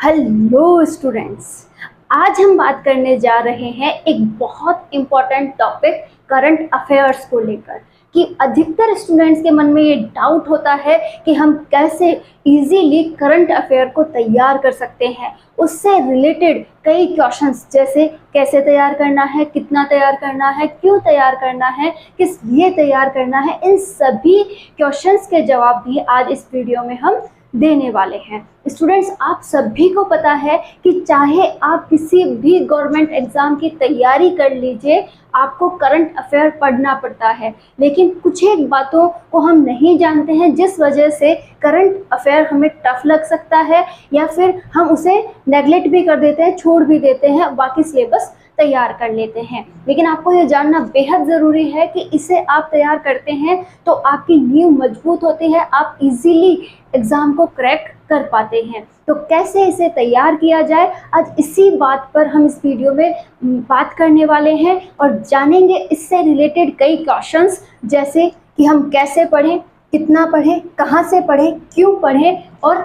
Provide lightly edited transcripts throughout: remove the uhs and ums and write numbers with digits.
Hello students, आज हम बात करने जा रहे हैं एक बहुत इम्पॉर्टेंट टॉपिक करंट अफेयर्स को लेकर कि अधिकतर स्टूडेंट्स के मन में ये डाउट होता है कि हम कैसे इजीली करंट अफेयर को तैयार कर सकते हैं। उससे रिलेटेड कई क्वेश्चंस जैसे कैसे तैयार करना है, कितना तैयार करना है, क्यों तैयार करना है, किस लिए तैयार करना है, इन सभी क्वेश्चंस के जवाब भी आज इस वीडियो में हम देने वाले हैं। स्टूडेंट्स, आप सभी को पता है कि चाहे आप किसी भी गवर्नमेंट एग्जाम की तैयारी कर लीजिए, आपको करंट अफेयर पढ़ना पड़ता है, लेकिन कुछ एक बातों को हम नहीं जानते हैं जिस वजह से करंट अफेयर हमें टफ लग सकता है या फिर हम उसे नेगलेक्ट भी कर देते हैं, छोड़ भी देते हैं, बाकी सिलेबस तैयार कर लेते हैं। लेकिन आपको ये जानना बेहद ज़रूरी है कि इसे आप तैयार करते हैं तो आपकी नींव मजबूत होती है, आप इजीली एग्ज़ाम को क्रैक कर पाते हैं। तो कैसे इसे तैयार किया जाए, आज इसी बात पर हम इस वीडियो में बात करने वाले हैं और जानेंगे इससे रिलेटेड कई क्वेश्चंस, जैसे कि हम कैसे पढ़ें, कितना पढ़ें, कहाँ से पढ़ें, क्यों पढ़ें और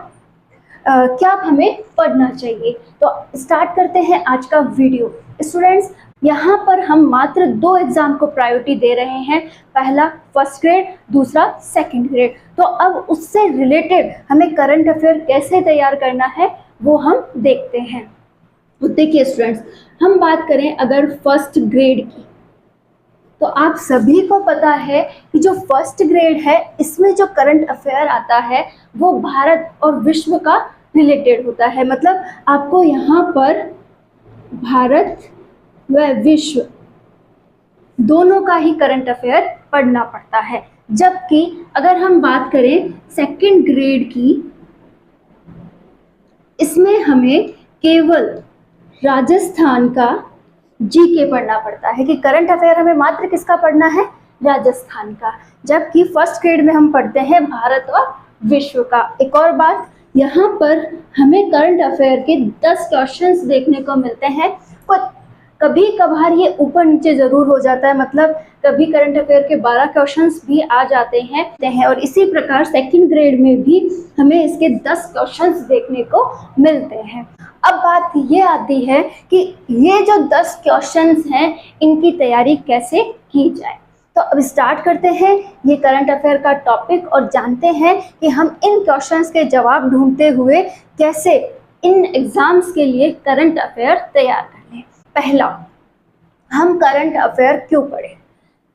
क्या हमें पढ़ना चाहिए। तो स्टार्ट करते हैं आज का वीडियो। स्टूडेंट्स, यहाँ पर हम मात्र 2 एग्जाम को प्रायोरिटी दे रहे हैं, पहला फर्स्ट ग्रेड, दूसरा सेकंड ग्रेड। तो अब उससे रिलेटेड हमें करंट अफेयर कैसे तैयार करना है वो हम देखते हैं। तो देखिए स्टूडेंट्स, हम बात करें अगर फर्स्ट ग्रेड की, तो आप सभी को पता है कि जो फर्स्ट ग्रेड है इसमें जो करंट अफेयर आता है वो भारत और विश्व का रिलेटेड होता है। मतलब आपको यहाँ पर भारत व विश्व दोनों का ही करंट अफेयर पढ़ना पड़ता है। जबकि अगर हम बात करें सेकंड ग्रेड की, इसमें हमें केवल राजस्थान का जीके पढ़ना पड़ता है कि करंट अफेयर हमें मात्र किसका पढ़ना है, राजस्थान का। जबकि फर्स्ट ग्रेड में हम पढ़ते हैं भारत और विश्व का। एक और बात, यहाँ पर हमें करंट अफेयर के 10 क्वेश्चंस देखने को मिलते हैं। कभी कभार ये ऊपर नीचे जरूर हो जाता है, मतलब कभी करंट अफेयर के 12 क्वेश्चंस भी आ जाते हैं और इसी प्रकार सेकंड ग्रेड में भी हमें इसके 10 क्वेश्चंस देखने को मिलते हैं। अब बात ये आती है कि ये जो 10 क्वेश्चंस हैं इनकी तैयारी कैसे की जाए। तो अब स्टार्ट करते हैं ये करंट अफेयर का टॉपिक और जानते हैं कि हम इन क्वेश्चंस के जवाब ढूंढते हुए कैसे इन एग्जाम्स के लिए करंट अफेयर तैयार कर लें। पहला, हम करंट अफेयर क्यों पढ़ें।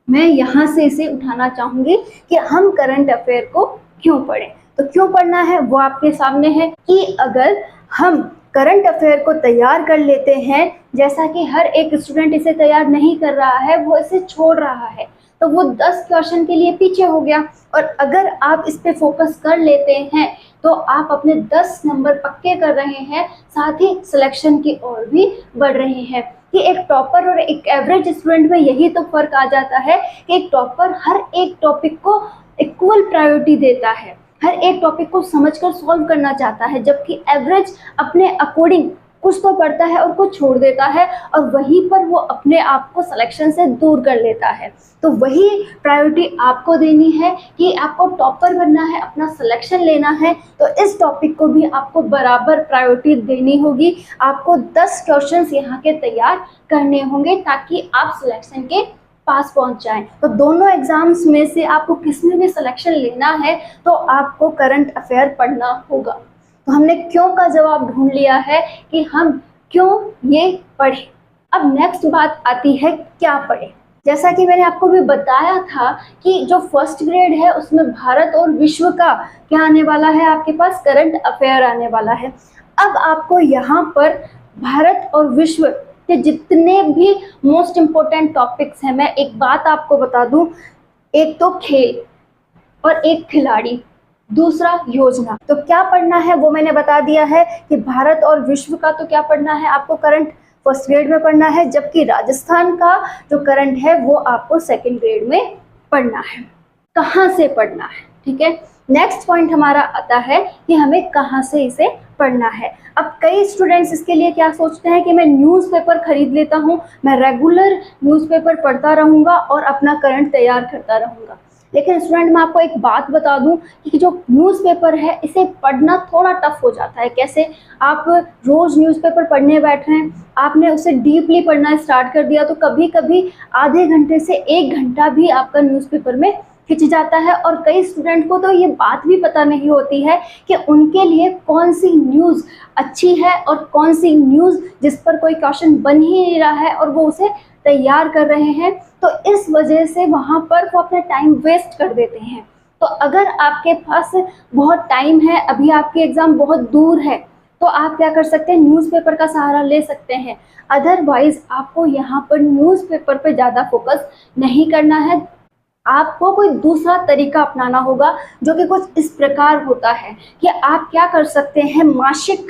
मैं यहाँ से इसे उठाना चाहूँगी कि हम करंट अफेयर को क्यों पढ़ें। तो क्यों पढ़ना है वो आपके सामने है कि अगर हम करंट अफेयर को तैयार कर लेते हैं, जैसा कि हर एक स्टूडेंट इसे तैयार नहीं कर रहा है, वो इसे छोड़ रहा है, तो वो 10 क्वेश्चन के लिए पीछे हो गया। और अगर आप इस पे फोकस कर लेते हैं तो आप अपने 10 नंबर पक्के कर रहे हैं, साथ ही सिलेक्शन की ओर भी बढ़ रहे हैं। कि एक टॉपर और एक एवरेज स्टूडेंट में यही तो फर्क आ जाता है कि एक टॉपर हर एक टॉपिक को इक्वल प्रायोरिटी देता है, हर एक टॉपिक को समझकर सॉल्व करना चाहता है, जबकि एवरेज अपने अकॉर्डिंग कुछ तो पढ़ता है और कुछ छोड़ देता है और वहीं पर वो अपने आप को सिलेक्शन से दूर कर लेता है। तो वही प्रायोरिटी आपको देनी है कि आपको टॉपर बनना है, अपना सिलेक्शन लेना है, तो इस टॉपिक को भी आपको बराबर प्रायोरिटी देनी होगी। आपको 10 क्वेश्चंस यहाँ के तैयार करने होंगे ताकि आप सिलेक्शन के पास पहुंच जाएं। तो दोनों एग्जाम्स में से आपको किसमें भी सिलेक्शन लेना है तो आपको करंट अफेयर पढ़ना होगा। तो हमने क्यों का जवाब ढूंढ लिया है कि हम क्यों ये पढ़ें। अब नेक्स्ट बात आती है क्या पढ़ें। जैसा कि मैंने आपको भी बताया था कि जो फर्स्ट ग्रेड है उसमें भारत और विश्व का क्या आने वाला है, आपके पास करंट अफेयर आने वाला है। अब आपको यहाँ पर भारत और विश्व के जितने भी मोस्ट इम्पोर्टेंट टॉपिक्स हैं, मैं एक बात आपको बता दूं, एक तो खेल और एक खिलाड़ी, दूसरा योजना। तो क्या पढ़ना है वो मैंने बता दिया है कि भारत और विश्व का तो क्या पढ़ना है, आपको करंट फर्स्ट ग्रेड में पढ़ना है, जबकि राजस्थान का जो करंट है वो आपको सेकंड ग्रेड में पढ़ना है। कहाँ से पढ़ना है, ठीक है। नेक्स्ट पॉइंट हमारा आता है कि हमें कहाँ से इसे पढ़ना है। अब कई स्टूडेंट्स इसके लिए क्या सोचते हैं कि मैं न्यूज़पेपर खरीद लेता हूँ, मैं रेगुलर न्यूज़पेपर पढ़ता रहूँगा और अपना करंट तैयार करता रहूँगा। लेकिन स्टूडेंट मैं आपको एक बात बता दूं कि जो न्यूज़पेपर है इसे पढ़ना थोड़ा टफ हो जाता है। कैसे? आप रोज़ न्यूज़पेपर पढ़ने बैठ रहे हैं, आपने उसे डीपली पढ़ना स्टार्ट कर दिया तो कभी कभी आधे घंटे से 1 घंटा भी आपका न्यूज़पेपर में खिंच जाता है। और कई स्टूडेंट को तो ये बात भी पता नहीं होती है कि उनके लिए कौन सी न्यूज़ अच्छी है और कौन सी न्यूज़ जिस पर कोई क्वेश्चन बन ही नहीं रहा है और वो उसे तैयार कर रहे हैं, तो इस वजह से वहाँ पर वो अपना टाइम वेस्ट कर देते हैं। तो अगर आपके पास बहुत टाइम है, अभी आपके एग्ज़ाम बहुत दूर है, तो आप क्या कर सकते हैं, न्यूज़पेपर का सहारा ले सकते हैं। अदरवाइज़ आपको यहाँ पर न्यूज़पेपर पे ज़्यादा फोकस नहीं करना है, आपको कोई दूसरा तरीका अपनाना होगा जो कि कुछ इस प्रकार होता है कि आप क्या कर सकते हैं, मासिक,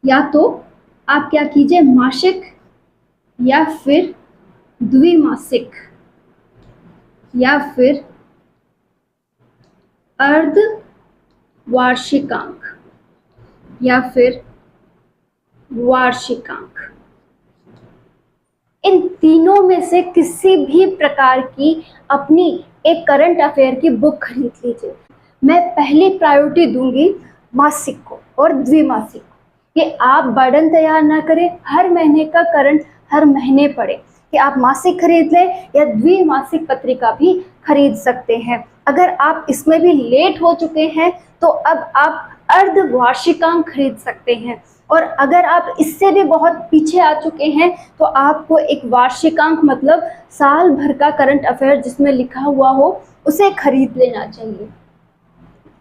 या तो आप क्या कीजिए, मासिक या फिर द्विमासिक या फिर अर्ध वार्षिकांक या फिर वार्षिकांक, इन तीनों में से किसी भी प्रकार की अपनी एक करंट अफेयर की बुक खरीद लीजिए। मैं पहली प्रायोरिटी दूंगी मासिक को और द्विमासिक को। कि आप बर्डन तैयार ना करें, हर महीने का करंट हर महीने पढ़े, कि आप मासिक खरीद लें या द्विमासिक पत्रिका भी खरीद सकते हैं। अगर आप इसमें भी लेट हो चुके हैं तो अब आप अर्धवार्षिकांक खरीद सकते हैं, और अगर आप इससे भी बहुत पीछे आ चुके हैं तो आपको एक वार्षिकांक मतलब साल भर का करंट अफेयर जिसमें लिखा हुआ हो उसे खरीद लेना चाहिए।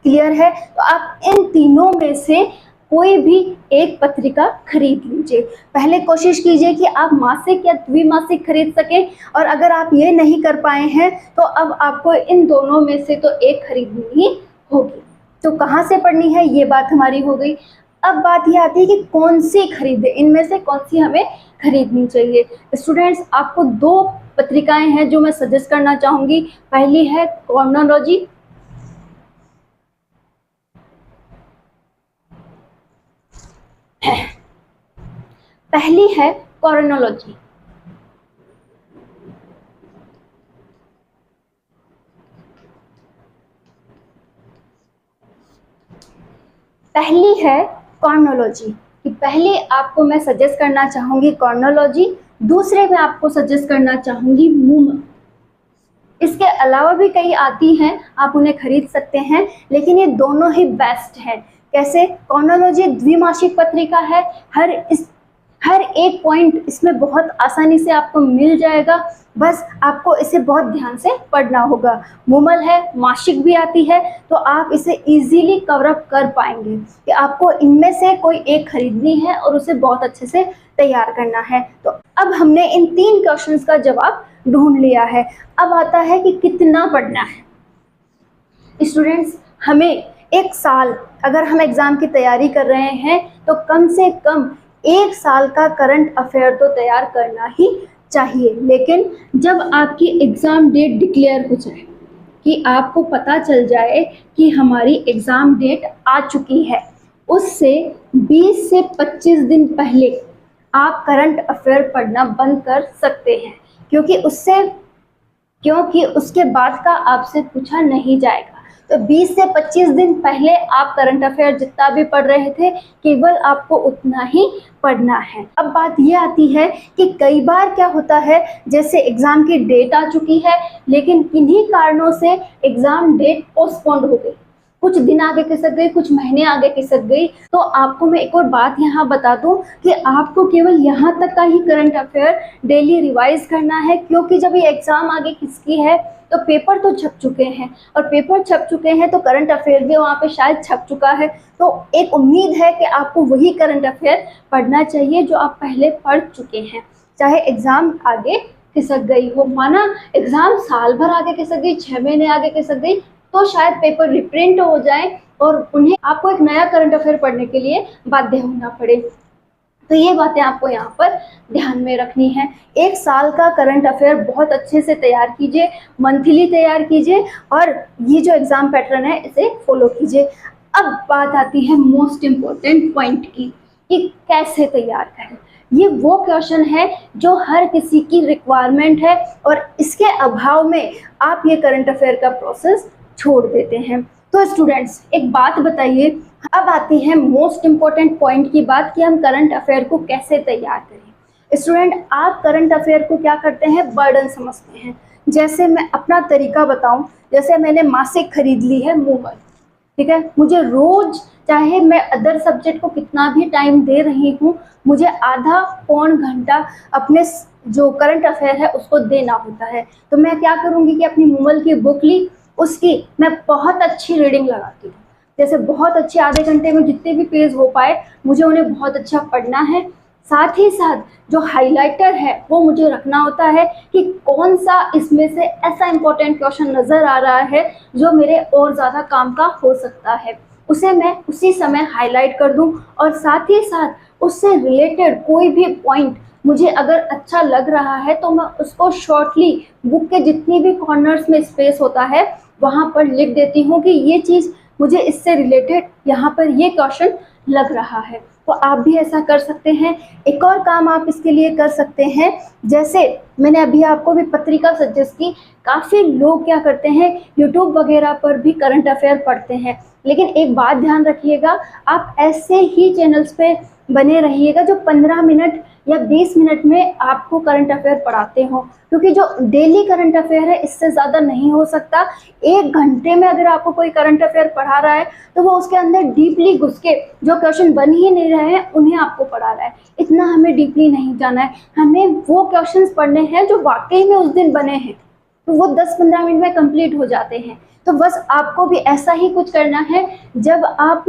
क्लियर है? तो आप इन तीनों में से कोई भी एक पत्रिका खरीद लीजिए। पहले कोशिश कीजिए कि आप मासिक या द्विमासिक खरीद सकें, और अगर आप ये नहीं कर पाए हैं तो अब आपको इन दोनों में से तो एक खरीदनी ही होगी। तो कहाँ से पढ़नी है ये बात हमारी हो गई। अब बात ये आती है कि कौन सी खरीदे, इनमें से कौन सी हमें खरीदनी चाहिए। स्टूडेंट्स, आपको 2 पत्रिकाएं हैं जो मैं सजेस्ट करना चाहूँगी। पहली है कॉर्नोलॉजी, पहली है कॉर्नोलॉजी। पहली है कॉर्नोलॉजी, कि पहले आपको मैं सजेस्ट करना चाहूँगी कॉर्नोलॉजी, दूसरे में आपको सजेस्ट करना चाहूँगी मूमल। इसके अलावा भी कई आती हैं, आप उन्हें खरीद सकते हैं, लेकिन ये दोनों ही बेस्ट हैं। कैसे? कॉर्नोलॉजी द्विमासिक पत्रिका है, हर एक पॉइंट इसमें बहुत आसानी से आपको मिल जाएगा, बस आपको इसे बहुत ध्यान से पढ़ना होगा। मूमल है, मासिक भी आती है, तो आप इसे इजीली कवर अप कर पाएंगे कि आपको इनमें से कोई एक खरीदनी है और उसे बहुत अच्छे से तैयार करना है। तो अब हमने इन 3 क्वेश्चंस का जवाब ढूंढ लिया है। अब आता है कि कितना पढ़ना है। स्टूडेंट्स, हमें एक साल, अगर हम एग्ज़ाम की तैयारी कर रहे हैं तो कम से कम 1 साल का करंट अफेयर तो तैयार करना ही चाहिए। लेकिन जब आपकी एग्ज़ाम डेट डिक्लेयर हो जाए, कि आपको पता चल जाए कि हमारी एग्ज़ाम डेट आ चुकी है, उससे 20 से 25 दिन पहले आप करंट अफेयर पढ़ना बंद कर सकते हैं, क्योंकि उसके बाद का आपसे पूछा नहीं जाएगा। तो 20 से 25 दिन पहले आप करंट अफेयर जितना भी पढ़ रहे थे केवल आपको उतना ही पढ़ना है। अब बात ये आती है कि कई बार क्या होता है, जैसे एग्ज़ाम की डेट आ चुकी है लेकिन किन्हीं कारणों से एग्ज़ाम डेट पोस्टपोन्ड हो गई, कुछ दिन आगे खिसक गई, कुछ महीने आगे खिसक गई। तो आपको मैं एक और बात यहाँ बता दूँ कि आपको केवल यहाँ तक का ही करंट अफेयर डेली रिवाइज करना है, क्योंकि जब ये एग्ज़ाम आगे खिसकी है तो पेपर तो छप चुके हैं, और पेपर छप चुके हैं तो करंट अफेयर भी वहाँ पे शायद छप चुका है। तो एक उम्मीद है कि आपको वही करंट अफेयर पढ़ना चाहिए जो आप पहले पढ़ चुके हैं, चाहे एग्ज़ाम आगे खिसक गई हो। माना एग्ज़ाम साल भर आगे खिसक गई, 6 महीने आगे खिसक गई, तो शायद पेपर रिप्रिंट हो जाए और उन्हें आपको एक नया करंट अफेयर पढ़ने के लिए बाध्य होना पड़े। तो ये बातें आपको यहाँ पर ध्यान में रखनी है। 1 साल का करंट अफेयर बहुत अच्छे से तैयार कीजिए, मंथली तैयार कीजिए, और ये जो एग्ज़ाम पैटर्न है इसे फॉलो कीजिए। अब बात आती है मोस्ट इम्पोर्टेंट पॉइंट की, कि कैसे तैयार करें। ये वो क्वेश्चन है जो हर किसी की रिक्वायरमेंट है और इसके अभाव में आप ये करंट अफेयर का प्रोसेस छोड़ देते हैं। तो स्टूडेंट्स एक बात बताइए, अब आती है मोस्ट इम्पॉर्टेंट पॉइंट की बात कि हम करंट अफेयर को कैसे तैयार करें। स्टूडेंट आप करंट अफेयर को क्या करते हैं, बर्डन समझते हैं। जैसे मैं अपना तरीका बताऊं, जैसे मैंने मासिक खरीद ली है मूवल, ठीक है, मुझे रोज चाहे मैं अदर सब्जेक्ट को कितना भी टाइम दे रही हूँ, मुझे आधा पौन घंटा अपने जो करंट अफेयर है उसको देना होता है। तो मैं क्या करूँगी कि अपनी मूवल की बुक ली, उसकी मैं बहुत अच्छी रीडिंग लगाती हूँ, जैसे बहुत अच्छे आधे घंटे में जितने भी पेज हो पाए मुझे उन्हें बहुत अच्छा पढ़ना है। साथ ही साथ जो हाइलाइटर है वो मुझे रखना होता है कि कौन सा इसमें से ऐसा इंपॉर्टेंट क्वेश्चन नज़र आ रहा है जो मेरे और ज़्यादा काम का हो सकता है, उसे मैं उसी समय हाईलाइट कर दूं। और साथ ही साथ उससे रिलेटेड कोई भी पॉइंट मुझे अगर अच्छा लग रहा है तो मैं उसको शॉर्टली बुक के जितनी भी कॉर्नर्स में स्पेस होता है वहाँ पर लिख देती हूँ कि ये चीज़ मुझे इससे रिलेटेड यहाँ पर ये क्वेश्चन लग रहा है। तो आप भी ऐसा कर सकते हैं। एक और काम आप इसके लिए कर सकते हैं, जैसे मैंने अभी आपको भी पत्रिका सजेस्ट की, काफ़ी लोग क्या करते हैं यूट्यूब वगैरह पर भी करंट अफेयर पढ़ते हैं, लेकिन एक बात ध्यान रखिएगा, आप ऐसे ही चैनल्स पे बने रहिएगा जो 15 मिनट या 20 मिनट में आपको करंट अफेयर पढ़ाते हो, क्योंकि जो डेली करंट अफेयर है इससे ज़्यादा नहीं हो सकता। 1 घंटे में अगर आपको कोई करंट अफेयर पढ़ा रहा है तो वो उसके अंदर डीपली घुस के जो क्वेश्चन बन ही नहीं रहे हैं उन्हें आपको पढ़ा रहा है। इतना हमें डीपली नहीं जाना है, हमें वो क्वेश्चंस पढ़ने हैं जो वाकई में उस दिन बने हैं, तो वो 10-15 मिनट में कंप्लीट हो जाते हैं। तो बस आपको भी ऐसा ही कुछ करना है। जब आप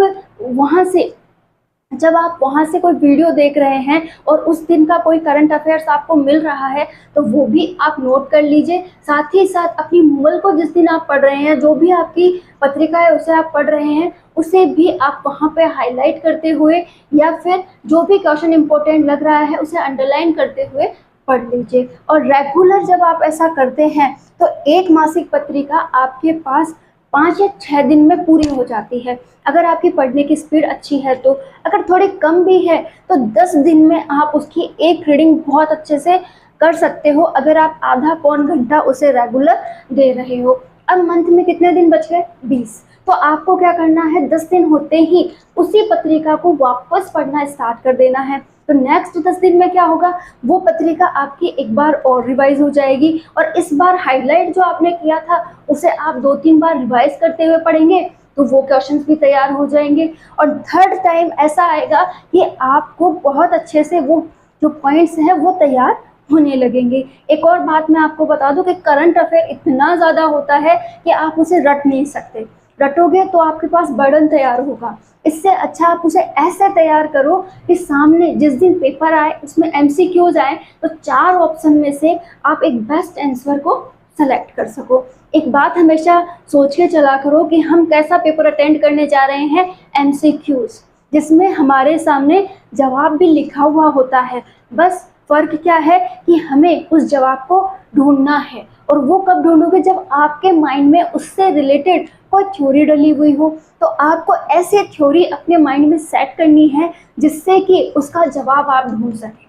वहाँ से कोई वीडियो देख रहे हैं और उस दिन का कोई करंट अफेयर्स आपको मिल रहा है तो वो भी आप नोट कर लीजिए। साथ ही साथ अपनी मूवल को जिस दिन आप पढ़ रहे हैं, जो भी आपकी पत्रिका है उसे आप पढ़ रहे हैं, उसे भी आप वहाँ पे हाईलाइट करते हुए या फिर जो भी क्वेश्चन इंपॉर्टेंट लग रहा है उसे अंडरलाइन करते हुए पढ़ लीजिए। और रेगुलर जब आप ऐसा करते हैं तो एक मासिक पत्रिका आपके पास 5 या 6 दिन में पूरी हो जाती है, अगर आपकी पढ़ने की स्पीड अच्छी है तो। अगर थोड़ी कम भी है तो 10 दिन में आप उसकी एक रीडिंग बहुत अच्छे से कर सकते हो, अगर आप आधा पौन घंटा उसे रेगुलर दे रहे हो। अब मंथ में कितने दिन बच गए, 20। तो आपको क्या करना है, 10 दिन होते ही उसी पत्रिका को वापस पढ़ना स्टार्ट कर देना है। तो नेक्स्ट 10 दिन में क्या होगा, वो पत्रिका आपकी एक बार और रिवाइज हो जाएगी और इस बार हाईलाइट जो आपने किया था उसे आप 2-3 बार रिवाइज करते हुए पढ़ेंगे तो वो क्वेश्चंस भी तैयार हो जाएंगे। और थर्ड टाइम ऐसा आएगा कि आपको बहुत अच्छे से वो जो पॉइंट्स हैं वो तैयार होने लगेंगे। एक और बात मैं आपको बता दूं कि करंट अफेयर इतना ज़्यादा होता है कि आप उसे रट नहीं सकते, रटोगे तो आपके पास बर्डन तैयार होगा। इससे अच्छा आप उसे ऐसे तैयार करो कि सामने जिस दिन पेपर आए उसमें MCQs आए तो 4 ऑप्शन में से आप एक बेस्ट आंसर को सेलेक्ट कर सको। एक बात हमेशा सोच के चला करो कि हम कैसा पेपर अटेंड करने जा रहे हैं, MCQs, जिसमें हमारे सामने जवाब भी लिखा हुआ होता है। बस फ़र्क क्या है कि हमें उस जवाब को ढूंढना है, और वो कब ढूंढोगे, जब आपके माइंड में उससे रिलेटेड कोई थ्योरी डली हुई हो। तो आपको ऐसे थ्योरी अपने माइंड में सेट करनी है जिससे कि उसका जवाब आप ढूंढ सकें।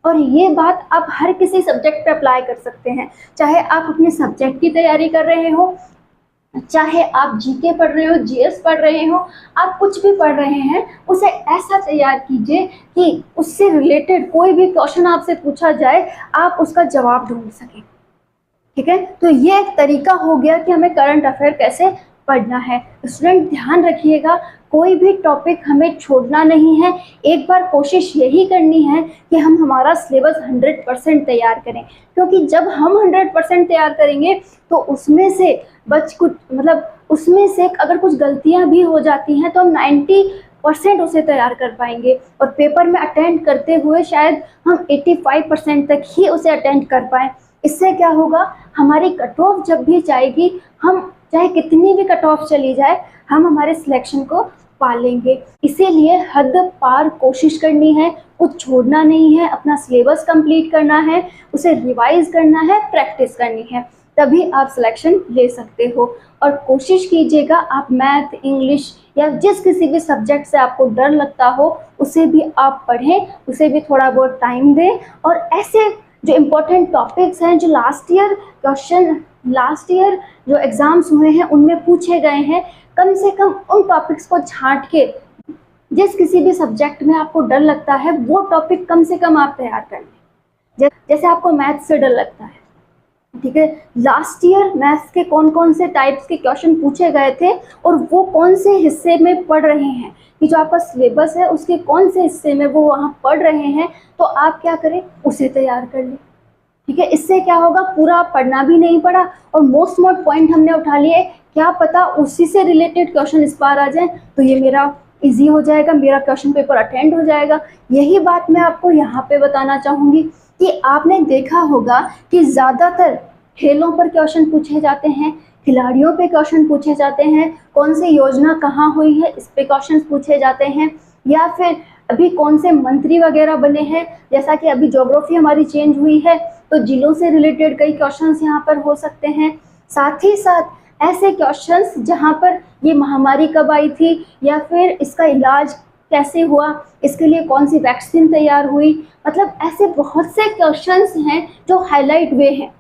और ये बात आप हर किसी सब्जेक्ट पे अप्लाई कर सकते हैं, चाहे आप अपने सब्जेक्ट की तैयारी कर रहे हो, चाहे आप GK पढ़ रहे हो, GS पढ़ रहे हो, आप कुछ भी पढ़ रहे हैं, उसे ऐसा तैयार कीजिए कि उससे रिलेटेड कोई भी क्वेश्चन आपसे पूछा जाए आप उसका जवाब ढूंढ सकें। ठीक है, तो ये एक तरीका हो गया कि हमें करंट अफेयर कैसे पढ़ना है। स्टूडेंट ध्यान रखिएगा, कोई भी टॉपिक हमें छोड़ना नहीं है। एक बार कोशिश यही करनी है कि हम हमारा सिलेबस 100% तैयार करें, क्योंकि जब हम 100% तैयार करेंगे तो उसमें से उसमें से अगर कुछ गलतियां भी हो जाती हैं तो हम 90% उसे तैयार कर पाएंगे, और पेपर में अटेंड करते हुए शायद हम 85% तक ही उसे अटेंड कर पाएँ। इससे क्या होगा, हमारी कट ऑफ जब भी जाएगी, हम चाहे कितनी भी कट ऑफ चली जाए, हम हमारे सिलेक्शन को पा लेंगे। इसीलिए हद पार कोशिश करनी है, कुछ छोड़ना नहीं है, अपना सिलेबस कंप्लीट करना है, उसे रिवाइज करना है, प्रैक्टिस करनी है। तभी आप सिलेक्शन ले सकते हो। और कोशिश कीजिएगा आप मैथ, इंग्लिश या जिस किसी भी सब्जेक्ट से आपको डर लगता हो उसे भी आप पढ़ें, उसे भी थोड़ा बहुत टाइम दें। और ऐसे जो इम्पोर्टेंट टॉपिक्स हैं, जो लास्ट ईयर जो एग्ज़ाम्स हुए हैं उनमें पूछे गए हैं, कम से कम उन टॉपिक्स को छांट के जिस किसी भी सब्जेक्ट में आपको डर लगता है वो टॉपिक कम से कम आप तैयार कर लें। जैसे आपको मैथ से डर लगता है, ठीक है, लास्ट ईयर मैथ्स के कौन कौन से टाइप्स के क्वेश्चन पूछे गए थे और वो कौन से हिस्से में पढ़ रहे हैं, कि जो आपका सिलेबस है उसके कौन से हिस्से में वो वहाँ पढ़ रहे हैं, तो आप क्या करें, उसे तैयार कर लें। ठीक है, इससे क्या होगा, पूरा पढ़ना भी नहीं पड़ा और मोस्ट पॉइंट हमने उठा लिए, क्या पता उसी से रिलेटेड क्वेश्चन इस बार आ जाए तो ये मेरा इजी हो जाएगा, मेरा क्वेश्चन पेपर अटेंड हो जाएगा। यही बात मैं आपको यहाँ पे बताना चाहूँगी कि आपने देखा होगा कि ज़्यादातर खेलों पर क्वेश्चन पूछे जाते हैं, खिलाड़ियों पे क्वेश्चन पूछे जाते हैं, कौन सी योजना कहाँ हुई है इस पे क्वेश्चन पूछे जाते हैं, या फिर अभी कौन से मंत्री वगैरह बने हैं। जैसा कि अभी ज्योग्राफी हमारी चेंज हुई है तो जिलों से रिलेटेड कई क्वेश्चंस यहाँ पर हो सकते हैं। साथ ही साथ ऐसे क्वेश्चंस जहाँ पर ये महामारी कब आई थी या फिर इसका इलाज कैसे हुआ, इसके लिए कौन सी वैक्सीन तैयार हुई, मतलब ऐसे बहुत से क्वेश्चंस हैं जो हाईलाइट हुए हैं,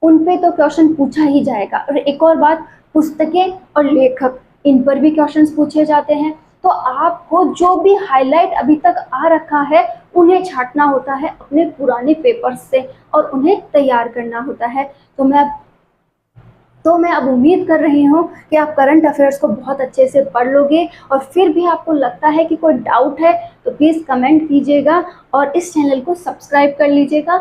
उन पे तो क्वेश्चन पूछा ही जाएगा। और एक और बात, पुस्तकें और लेखक, इन पर भी क्वेश्चंस पूछे जाते हैं। तो आपको जो भी हाईलाइट अभी तक आ रखा है उन्हें छांटना होता है अपने पुराने पेपर्स से और उन्हें तैयार करना होता है। तो मैं अब उम्मीद कर रही हूँ कि आप करंट अफेयर्स को बहुत अच्छे से पढ़ लोगे। और फिर भी आपको लगता है कि कोई डाउट है तो प्लीज़ कमेंट कीजिएगा और इस चैनल को सब्सक्राइब कर लीजिएगा।